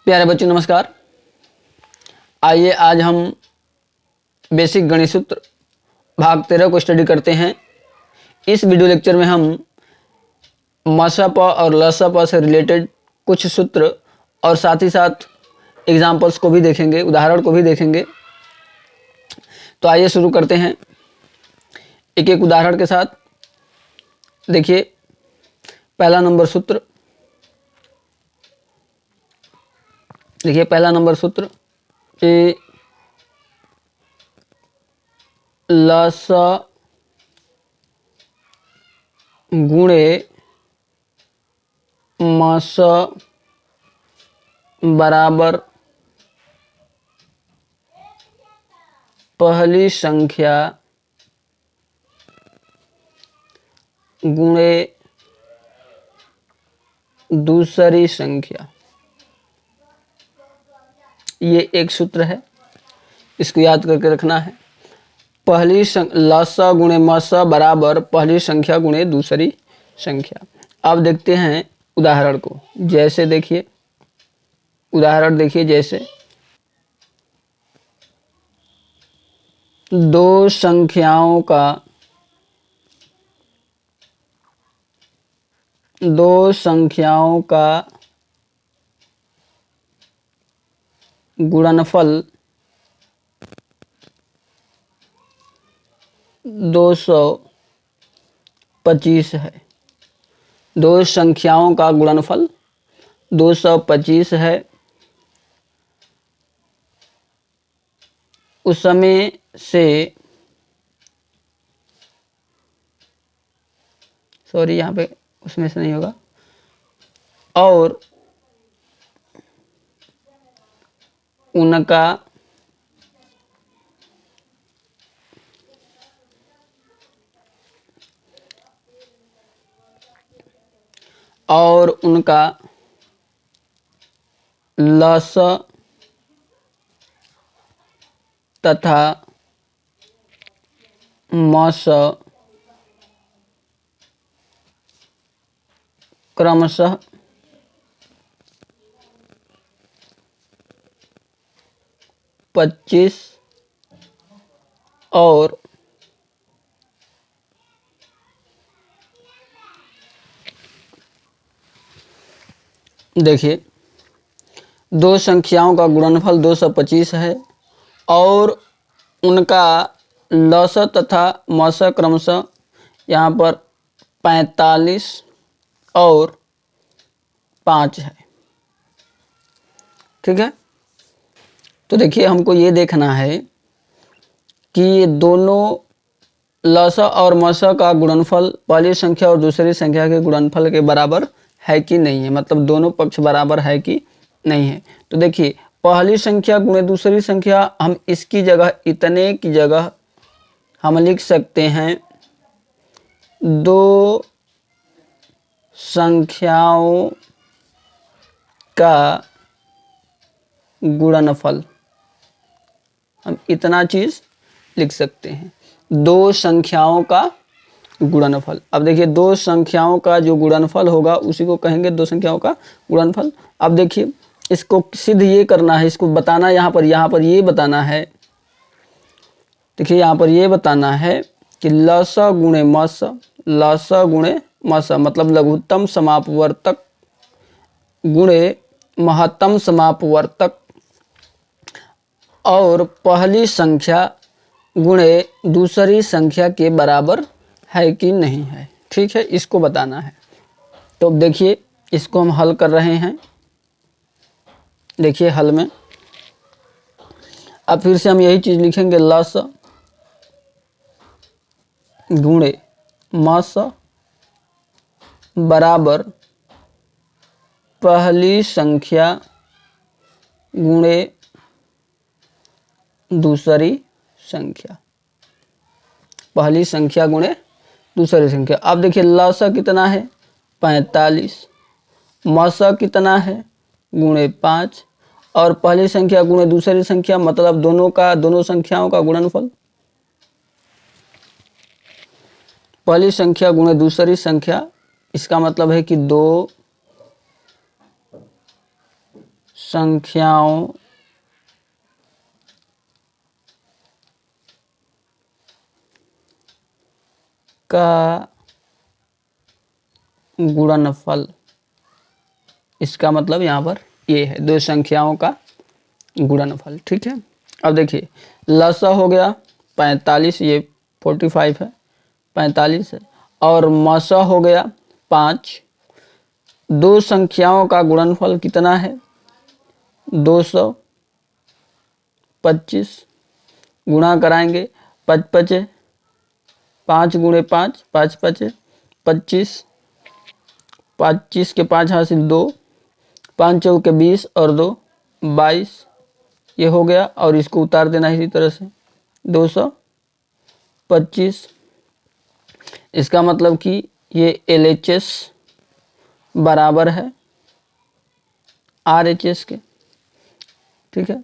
प्यारे बच्चों नमस्कार। आइए आज हम बेसिक गणित सूत्र भाग 13 को स्टडी करते हैं। इस वीडियो लेक्चर में हम मसप और लसप से रिलेटेड कुछ सूत्र और साथ ही साथ एग्जाम्पल्स को भी देखेंगे, उदाहरण को भी देखेंगे। तो आइए शुरू करते हैं एक एक उदाहरण के साथ। देखिए पहला नंबर सूत्र, कि लस गुणे मस बराबर पहली संख्या गुणे दूसरी संख्या। ये एक सूत्र है, इसको याद करके रखना है। पहली लस गुणे मस बराबर पहली संख्या गुणे दूसरी संख्या। अब देखते हैं उदाहरण को। जैसे देखिए उदाहरण देखिए, जैसे दो संख्याओं का गुणनफल 225 है। दो संख्याओं का गुणनफल 225 है। उसमें से यहाँ पे उसमें से नहीं होगा। और उनका लस तथा मस क्रमशः 25 और 2 संख्याओं का गुणनफल 225 है और उनका लस तथा मस क्रमशः यहाँ पर 45 और 5 है। ठीक है, तो देखिए हमको ये देखना है कि ये दोनों लस और मस का गुणनफल पहली संख्या और दूसरी संख्या के गुणनफल के बराबर है कि नहीं है, मतलब दोनों पक्ष बराबर है कि नहीं है। तो देखिए पहली संख्या गुणे दूसरी संख्या, हम इसकी जगह इतने की जगह हम लिख सकते हैं दो संख्याओं का गुणनफल। हम इतना चीज लिख सकते हैं, दो संख्याओं का गुणनफल। अब देखिए दो संख्याओं का जो गुणनफल होगा उसी को कहेंगे दो संख्याओं का गुणनफल। अब देखिए इसको सिद्ध ये करना है, इसको बताना यहाँ पर ये बताना है। देखिए यहाँ पर ये बताना है कि लस गुणे मस मतलब लघुत्तम समापवर्तक गुणे महत्तम समापवर्तक और पहली संख्या गुणे दूसरी संख्या के बराबर है कि नहीं है। ठीक है, इसको बताना है। तो देखिए इसको हम हल कर रहे हैं। देखिए हल में अब फिर से हम यही चीज लिखेंगे, लस गुणे मस बराबर पहली संख्या गुणे दूसरी संख्या। पहली संख्या गुणे दूसरी संख्या। अब देखिए लस कितना है 45, मस कितना है गुणे 5 और पहली संख्या गुणे दूसरी संख्या मतलब दोनों संख्याओं का गुणनफल। पहली संख्या गुणे दूसरी संख्या, इसका मतलब है कि दो संख्याओं का गुणनफल। इसका मतलब यहाँ पर ये है, दो संख्याओं का गुणनफल। ठीक है, अब देखिए लसा हो गया 45, ये 45 है, 45 है, और मसा हो गया 5। दो संख्याओं का गुणनफल कितना है? 225। गुणा कराएंगे, 5 पचे 5 गुणे 5, 5 पचे 25, 25 के 5 हासिल 2, 5 चौके 20 और 2 22, ये हो गया। और इसको उतार देना इसी तरह से 225। इसका मतलब कि ये LHS बराबर है RHS के। ठीक है,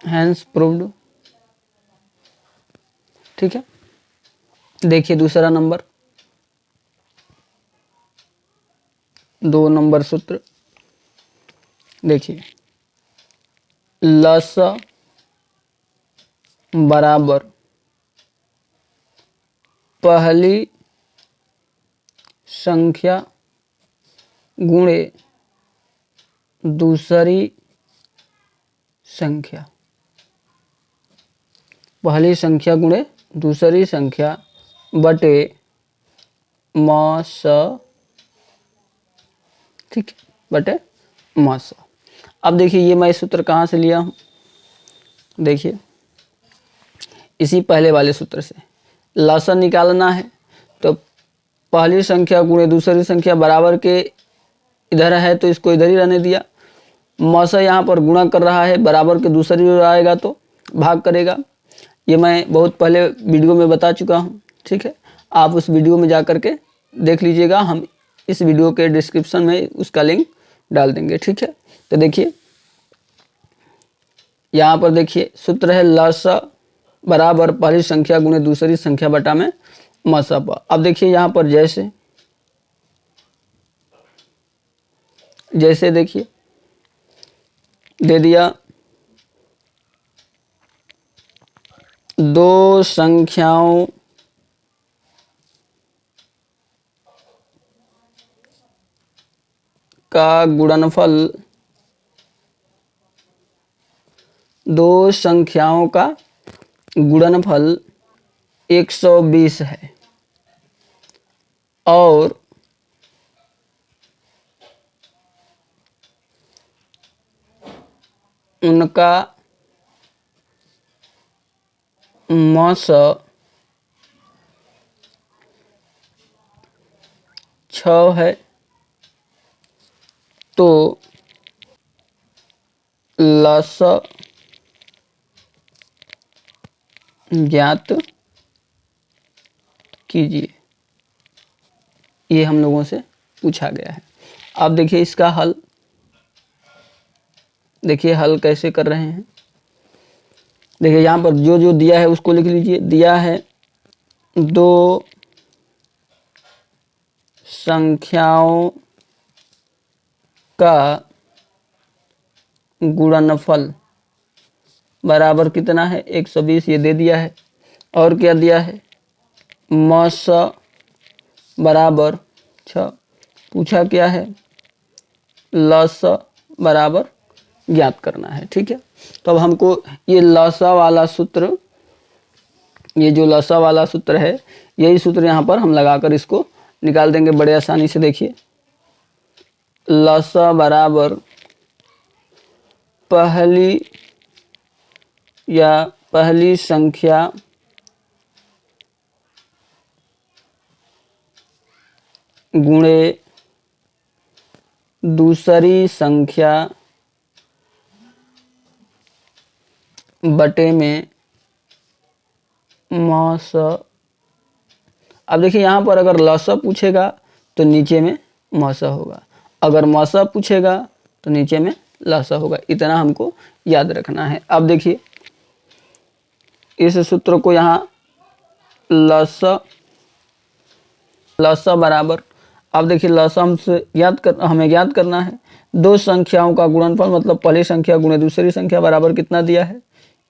हैंस प्रूव्ड। ठीक है, देखिए दूसरा नंबर, 2 नंबर सूत्र देखिए, लस बराबर पहली संख्या गुणे दूसरी संख्या। पहली संख्या गुणे दूसरी संख्या बटे मस। ठीक है, बटे मस। अब देखिए ये मैं सूत्र कहाँ से लिया हूँ, देखिए इसी पहले वाले सूत्र से। लसन निकालना है तो पहली संख्या गुणे दूसरी संख्या बराबर के इधर है तो इसको इधर ही रहने दिया। मसा यहाँ पर गुणा कर रहा है, बराबर के दूसरी ओर आएगा तो भाग करेगा। ये मैं बहुत पहले वीडियो में बता चुका हूँ। ठीक है, आप उस वीडियो में जा कर के देख लीजिएगा, हम इस वीडियो के डिस्क्रिप्शन में उसका लिंक डाल देंगे। ठीक है, तो देखिए यहाँ पर देखिए सूत्र है लस बराबर पहली संख्या गुणे दूसरी संख्या बटा में मसा। अब देखिए यहाँ पर जैसे देखिए दे दिया, दो संख्याओं का गुणनफल, दो संख्याओं का गुणनफल 120 है और उनका मस 6 है, तो लस ज्ञात कीजिए। ये हम लोगों से पूछा गया है। अब देखिए इसका हल, देखिए हल कैसे कर रहे हैं। देखिए यहाँ पर जो जो दिया है उसको लिख लीजिए। दिया है दो संख्याओं का गुणनफल बराबर कितना है 120, ये दे दिया है। और क्या दिया है, मस बराबर 6। पूछा क्या है, लस बराबर ज्ञात करना है। ठीक है, तो अब हमको ये लसा वाला सूत्र, ये जो लसा वाला सूत्र है, यही सूत्र यहाँ पर हम लगाकर इसको निकाल देंगे बड़े आसानी से। देखिए लसा बराबर पहली संख्या गुणे दूसरी संख्या बटे में मस। अब देखिए यहाँ पर अगर लसा पूछेगा तो नीचे में मसा होगा, अगर मसा पूछेगा तो नीचे में लसा होगा। इतना हमको याद रखना है। अब देखिए इस सूत्र को यहाँ लसा बराबर, अब देखिए लसा हमें याद करना है। दो संख्याओं का गुणनफल मतलब पहली संख्या गुणे दूसरी संख्या बराबर कितना दिया है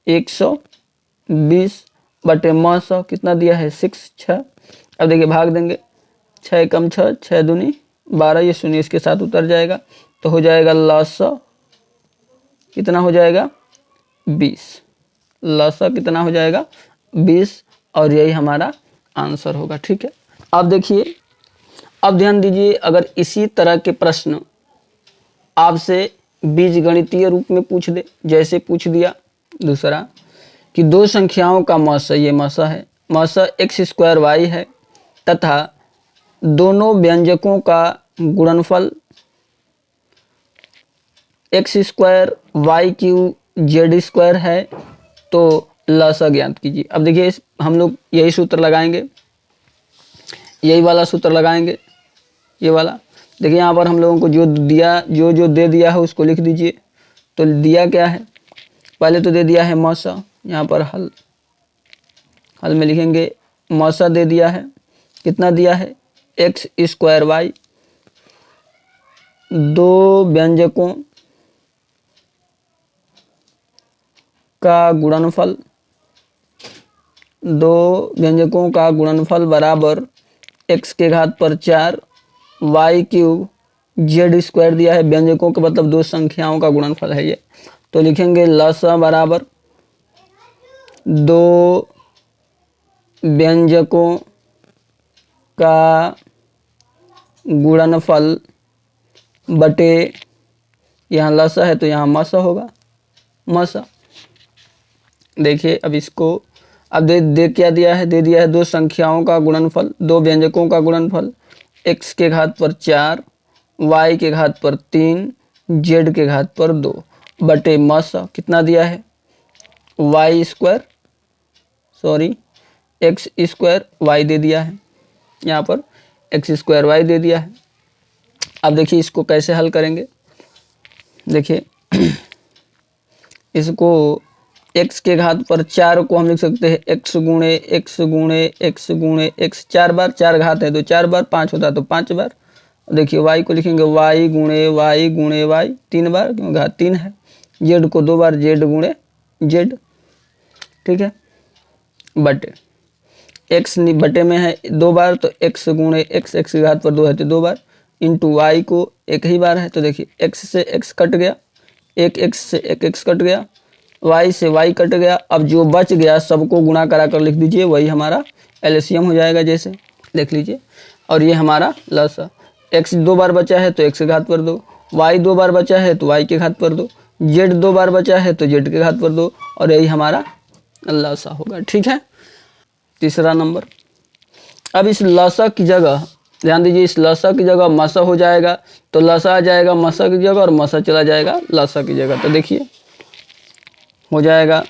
120 बटे म 100 कितना दिया है 6। अब देखिए भाग देंगे 6 कम 6 6 दूनी 12 ये शून्य इसके साथ उतर जाएगा तो हो जाएगा लसा कितना हो जाएगा 20। लसा कितना हो जाएगा 20 और यही हमारा आंसर होगा। ठीक है, अब देखिए, अब ध्यान दीजिए, अगर इसी तरह के प्रश्न आपसे बीजगणितीय रूप में पूछ दे, जैसे पूछ दिया दूसरा कि दो संख्याओं का मस, ये मस है, मस x² y है तथा दोनों व्यंजकों का गुणनफल x² y³ z² है तो लसा ज्ञात कीजिए। अब देखिए हम लोग यही सूत्र लगाएंगे, यही वाला सूत्र लगाएंगे, ये वाला। देखिए यहाँ पर हम लोगों को जो दिया, जो दे दिया है उसको लिख दीजिए। तो दिया क्या है, पहले तो दे दिया है मौसा, यहाँ पर हल में लिखेंगे मौसा दे दिया है, कितना दिया है x² y, दो व्यंजकों का गुणनफल, दो व्यंजकों का गुणनफल बराबर x⁴ y³ z² दिया है। व्यंजकों का मतलब दो संख्याओं का गुणनफल है ये, तो लिखेंगे लसा बराबर दो व्यंजकों का गुणनफल बटे, यहाँ लसा है तो यहाँ मसा होगा, मसा। देखिए अब इसको, अब दे क्या दिया है, दे दिया है दो संख्याओं का गुणनफल, दो व्यंजकों का गुणनफल x⁴ y⁴ 3 z⁴ 2 बटे मसा कितना दिया है x² y दे दिया है, यहाँ पर x² y दे दिया है। अब देखिए इसको कैसे हल करेंगे, देखिए इसको x⁴ को हम लिख सकते हैं x गुणे x गुणे x गुणे x, 4 बार, 4 घात है तो 4 बार, 5 होता तो 5 बार। देखिए y को लिखेंगे y गुणे y 3 बार क्योंकि घात 3 है, z को 2 बार z गुणे z, ठीक है, बटे x बटे में है 2 बार तो x गुणे x, x की घात पर 2 है तो 2 बार, इंटू y को एक ही बार है तो देखिए x से x कट गया, एक x से एक x कट गया, y से y कट गया। अब जो बच गया सबको गुणा करा कर लिख दीजिए, वही हमारा एलसीएम हो जाएगा, जैसे देख लीजिए। और ये हमारा लसा, x 2 बार बचा है तो x की घात पर 2, y 2 बार बचा है तो y की घात पर 2, z 2 बार बचा है तो z की घात पर 2 और यही हमारा लसा होगा। ठीक है, तीसरा नंबर। अब इस लसा की जगह ध्यान दीजिए, इस लसा की जगह मसा हो जाएगा तो लसा आ जाएगा मसा की जगह और मसा चला जाएगा लसा की जगह। तो देखिए हो जाएगा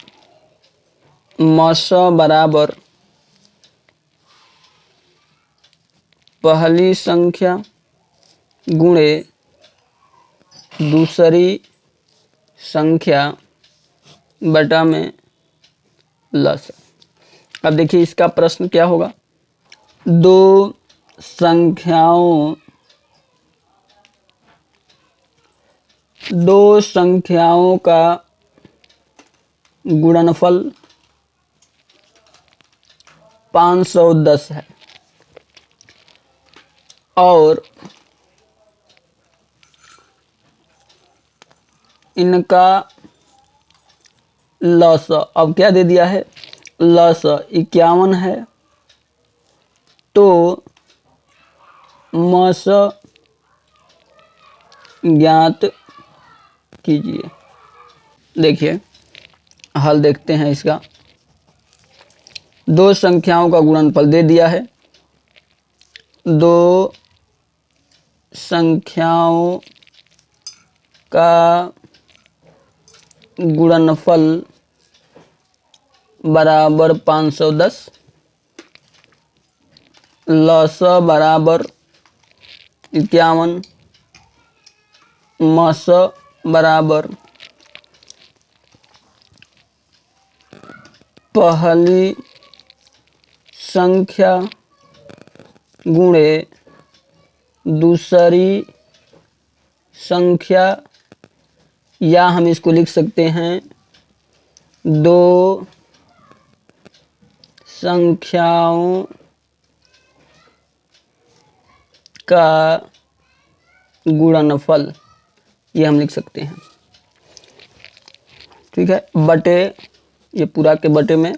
मसा बराबर पहली संख्या गुणे दूसरी संख्या बटा में लसा। अब देखिए इसका प्रश्न क्या होगा, दो संख्याओं का गुणनफल 510 है और इनका लसा, अब क्या दे दिया है, लसा 51 है तो मसा ज्ञात कीजिए। देखिए हल देखते हैं इसका, दो संख्याओं का गुणनफल दे दिया है, दो संख्याओं का गुणनफल बराबर 510, लसा बराबर 51, मसा बराबर पहली संख्या गुणे दूसरी संख्या, या हम इसको लिख सकते हैं दो संख्याओं का गुणनफल, ये हम लिख सकते हैं। ठीक है, बटे, ये पूरा के बटे में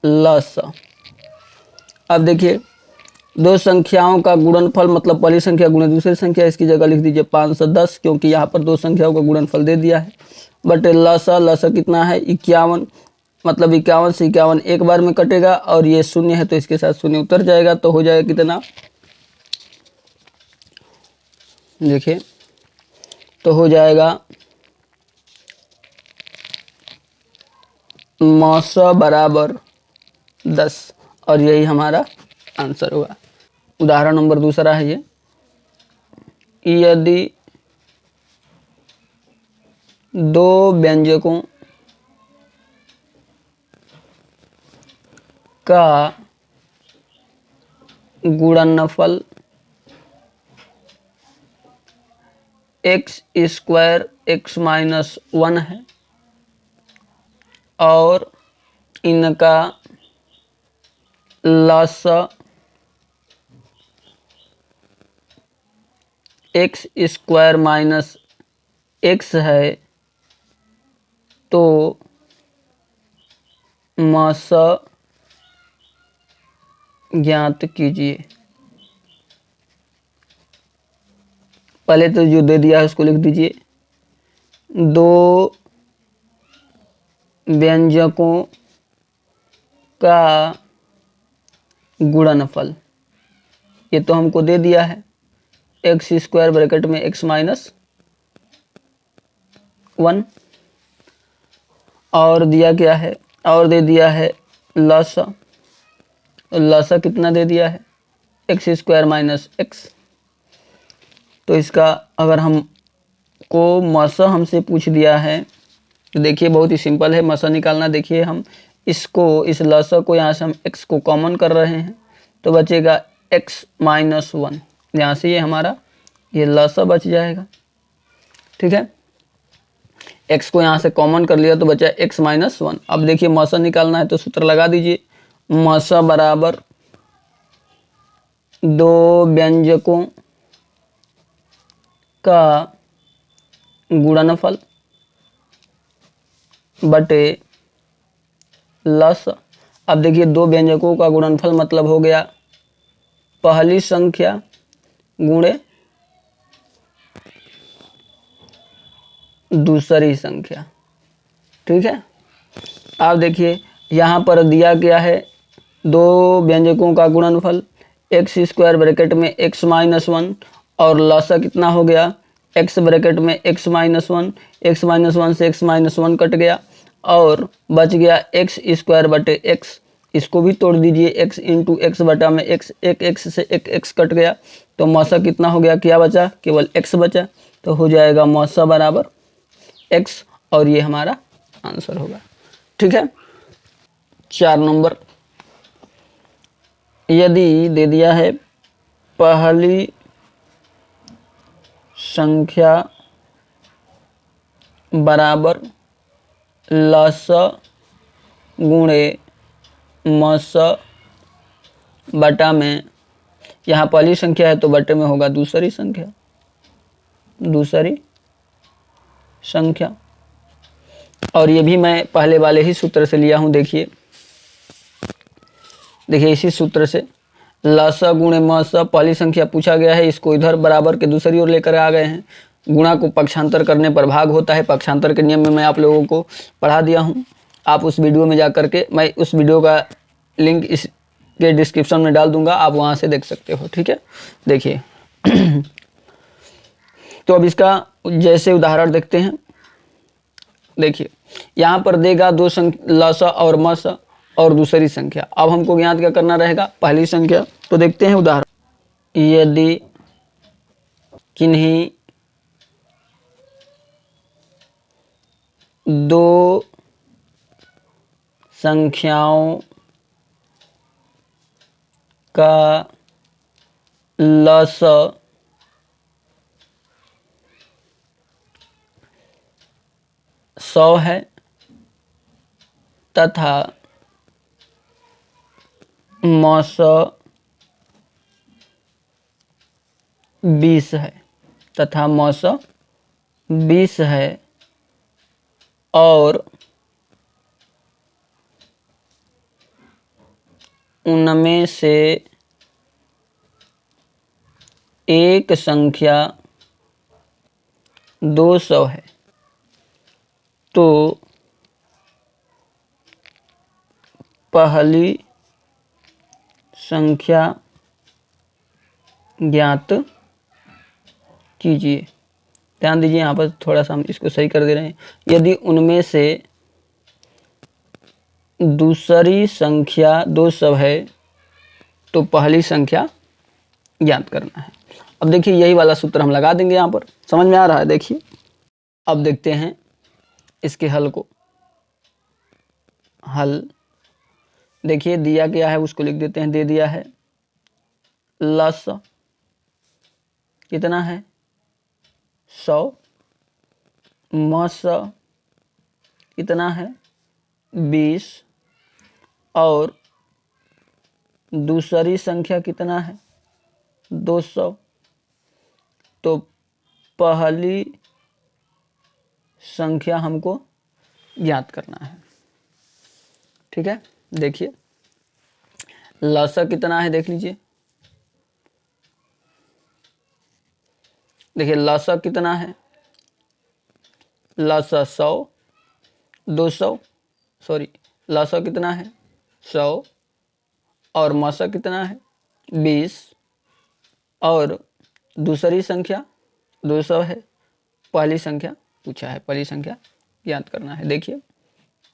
लसा। अब देखिए, दो संख्याओं का गुणनफल मतलब पहली संख्या गुणे दूसरी संख्या, इसकी जगह लिख दीजिए 510, क्योंकि यहाँ पर दो संख्याओं का गुणनफल दे दिया है। बटे लसा, लसा कितना है 51, मतलब 51 से 51 एक बार में कटेगा, और ये शून्य है तो इसके साथ शून्य उतर जाएगा, तो हो जाएगा कितना, देखिए तो हो जाएगा मौसा बराबर 10, और यही हमारा आंसर होगा। उदाहरण नंबर दूसरा है ये, यदि दो व्यंजकों का गुणनफल x स्क्वायर x माइनस 1 है और इनका लसा x स्क्वायर माइनस x है, तो मौसा ज्ञात कीजिए। पहले तो जो दे दिया है उसको लिख दीजिए, दो व्यंजकों का गुणनफल, ये तो हमको दे दिया है एक्स स्क्वायर ब्रैकेट में एक्स माइनस 1, और दिया क्या है, और दे दिया है लसा, लसा कितना दे दिया है एक्स स्क्वायर माइनस एक्स। तो इसका अगर हमको मौसा हमसे पूछ दिया है तो देखिए बहुत ही सिंपल है मौसा निकालना। देखिए हम इसको, इस लसा को यहाँ से हम x को कॉमन कर रहे हैं तो बचेगा x माइनस 1, यहाँ से ये हमारा ये लसा बच जाएगा। ठीक है, x को यहाँ से कॉमन कर लिया तो बचा x माइनस 1। अब देखिए मौसा निकालना है तो सूत्र लगा दीजिए, मौसा बराबर दो व्यंजकों का गुणनफल बटे लसा। अब देखिए दो व्यंजकों का गुणनफल मतलब हो गया पहली संख्या गुणे दूसरी संख्या। ठीक है, अब देखिए यहाँ पर दिया गया है दो व्यंजकों का गुणनफल एक्स स्क्वायर ब्रैकेट में एक्स माइनस 1 और लसा कितना हो गया एक्स ब्रैकेट में एक्स माइनस 1, एक्स माइनस 1 से एक्स माइनस 1 कट गया और बच गया एक्स स्क्वायर बटे एक्स। इसको भी तोड़ दीजिए, एक्स इंटू एक्स बटा में एक्स, एक एक्स से एक एक्स कट गया तो मौसा कितना हो गया, क्या बचा, केवल एक्स बचा। तो हो जाएगा मौसा बराबर एक्स, और ये हमारा आंसर होगा। ठीक है, 4 नंबर, यदि दे दिया है पहली संख्या बराबर लसा गुणे मौसा बटा में, यहाँ पहली संख्या है तो बटे में होगा दूसरी संख्या, दूसरी संख्या। और ये भी मैं पहले वाले ही सूत्र से लिया हूँ। देखिए इसी सूत्र से लसा गुणे मौसा, पहली संख्या पूछा गया है, इसको इधर बराबर के दूसरी ओर लेकर आ गए हैं। गुणा को पक्षांतर करने पर भाग होता है, पक्षांतर के नियम में मैं आप लोगों को पढ़ा दिया हूँ। आप उस वीडियो में जा करके, मैं उस वीडियो का लिंक इसके डिस्क्रिप्शन में डाल दूंगा, आप वहाँ से देख सकते हो। ठीक है, देखिए तो अब इसका जैसे उदाहरण देखते हैं। देखिए यहाँ पर देगा दो लसा और मौसा और दूसरी संख्या। अब हमको ज्ञात क्या करना रहेगा, पहली संख्या। तो देखते हैं उदाहरण, यदि किन्हीं दो संख्याओं का लसा 100 है तथा मौसा 20 है तथा मौसा 20 है और उनमें से एक संख्या 200 है तो पहली संख्या ज्ञात कीजिए। ध्यान दीजिए, यहाँ पर थोड़ा सा हम इसको सही कर दे रहे हैं। यदि उनमें से दूसरी संख्या 200 है तो पहली संख्या ज्ञात करना है। अब देखिए यही वाला सूत्र हम लगा देंगे, यहाँ पर समझ में आ रहा है। देखिए अब देखते हैं इसके हल को। हल देखिए दिया गया है, उसको लिख देते हैं। दे दिया है लस कितना है 100, मस कितना है 20 और दूसरी संख्या कितना है 200। तो पहली संख्या हमको ज्ञात करना है। ठीक है, देखिए लसा कितना है, देख लीजिए। देखिए लसा कितना है, लसा 100, 200, सॉरी लसा कितना है 100 और मसा कितना है 20 और दूसरी संख्या 200 है। पहली संख्या पूछा है, पहली संख्या ज्ञात करना है। देखिए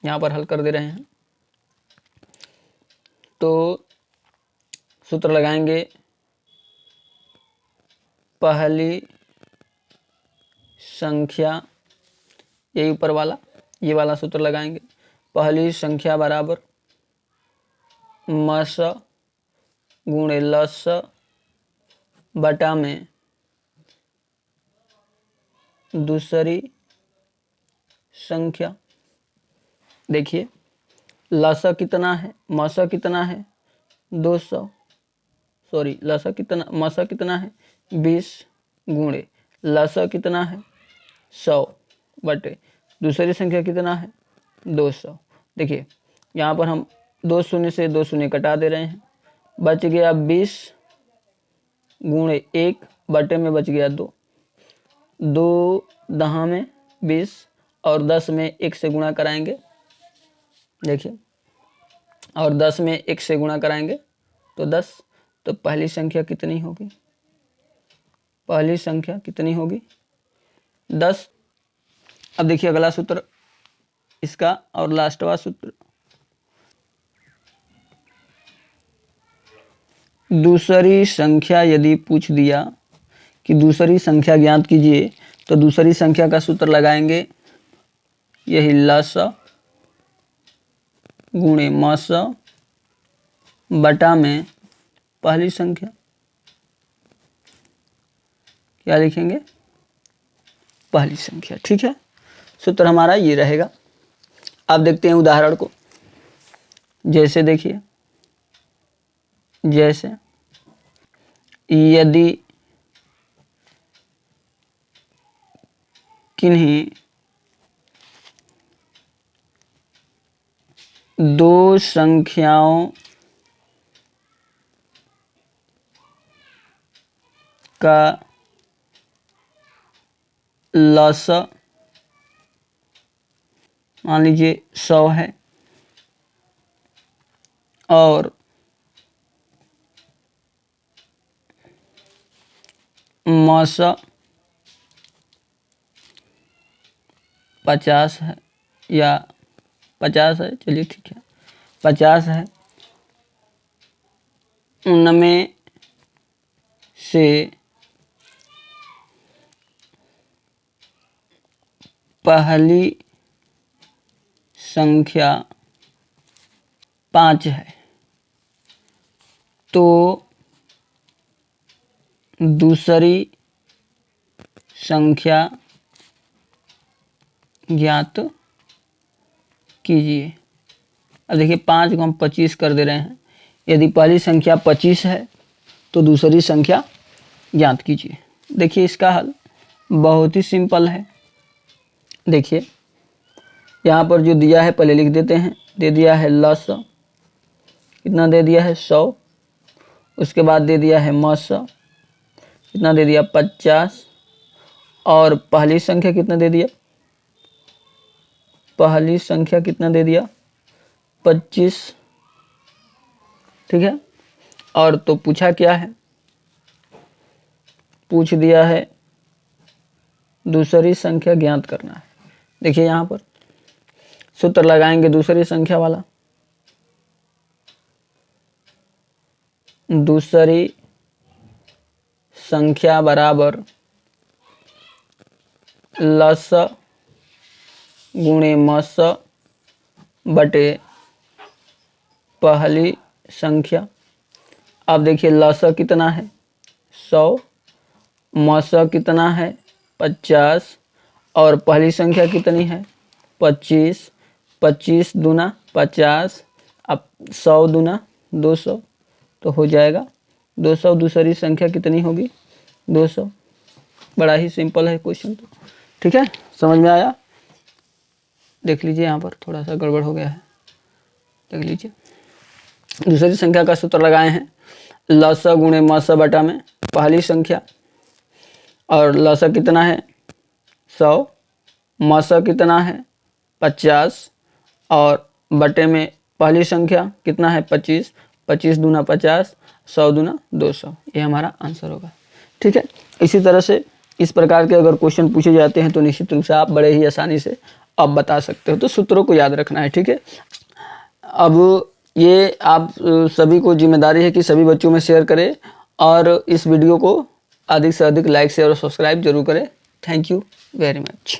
यहाँ पर हल कर दे रहे हैं। तो सूत्र लगाएंगे, पहली संख्या, यही ऊपर वाला ये वाला सूत्र लगाएंगे। पहली संख्या बराबर मस गुणे लस बटा में दूसरी संख्या। देखिए लसा कितना है, मसा कितना है 200, सॉरी लसा कितना, मसा कितना है 20 गुणे लसा कितना है 100 बटे दूसरी संख्या कितना है 200। देखिए यहाँ पर हम 2 शून्य से 2 शून्य कटा दे रहे हैं। बच गया 20 गुणे 1 बटे में बच गया 2, 2 दहा में 20 और 10 में 1 से गुणा कराएंगे। देखिए और 10 में 1 से गुणा कराएंगे तो 10। तो पहली संख्या कितनी होगी, पहली संख्या कितनी होगी 10। अब देखिए अगला सूत्र इसका और लास्टवा सूत्र, दूसरी संख्या यदि पूछ दिया कि दूसरी संख्या ज्ञात कीजिए तो दूसरी संख्या का सूत्र लगाएंगे, यही लस गुणे मस बटा में पहली संख्या। क्या लिखेंगे, पहली संख्या। ठीक है, सूत्र हमारा ये रहेगा। अब देखते हैं उदाहरण को। जैसे देखिए, जैसे यदि किन्हीं दो संख्याओं का लस मान लीजिए 100 है और मस 50 है या 50 है, चलिए ठीक है 50 है। उनमें से पहली संख्या 5 है तो दूसरी संख्या ज्ञात कीजिए। अब देखिए 5 को हम 25 कर दे रहे हैं। यदि पहली संख्या 25 है तो दूसरी संख्या ज्ञात कीजिए। देखिए इसका हल बहुत ही सिंपल है। देखिए यहाँ पर जो दिया है पहले लिख देते हैं। दे दिया है लस, कितना दे दिया है 100। उसके बाद दे दिया है मस, कितना दे दिया 50। और पहली संख्या कितना दे दिया, पहली संख्या कितना दे दिया 25। ठीक है। और तो पूछा क्या है, पूछ दिया है दूसरी संख्या ज्ञात करना है। देखिए यहाँ पर सूत्र लगाएंगे दूसरी संख्या वाला। दूसरी संख्या बराबर लस गुणे मस बटे पहली संख्या। अब देखिए लस कितना है 100, मस कितना है 50 और पहली संख्या कितनी है 25। 25 दूना 50, अब 100 दूना 200 तो हो जाएगा 200। दूसरी संख्या कितनी होगी 200। बड़ा ही सिंपल है क्वेश्चन तो। ठीक है, समझ में आया। देख लीजिए यहाँ पर थोड़ा सा गड़बड़ हो गया है, देख लीजिए। दूसरी संख्या का सूत्र लगाए हैं लस गुणे मस बटा में पहली संख्या। और लस कितना है 100, मस कितना है 50 और बटे में पहली संख्या कितना है 25। 25 दूना 50, 100 दूना 200, ये हमारा आंसर होगा। ठीक है, इसी तरह से इस प्रकार के अगर क्वेश्चन पूछे जाते हैं तो निश्चित रूप से आप बड़े ही आसानी से आप बता सकते हो। तो सूत्रों को याद रखना है। ठीक है, अब ये आप सभी को जिम्मेदारी है कि सभी बच्चों में शेयर करें और इस वीडियो को अधिक से अधिक लाइक शेयर और सब्सक्राइब जरूर करें। Thank you very much.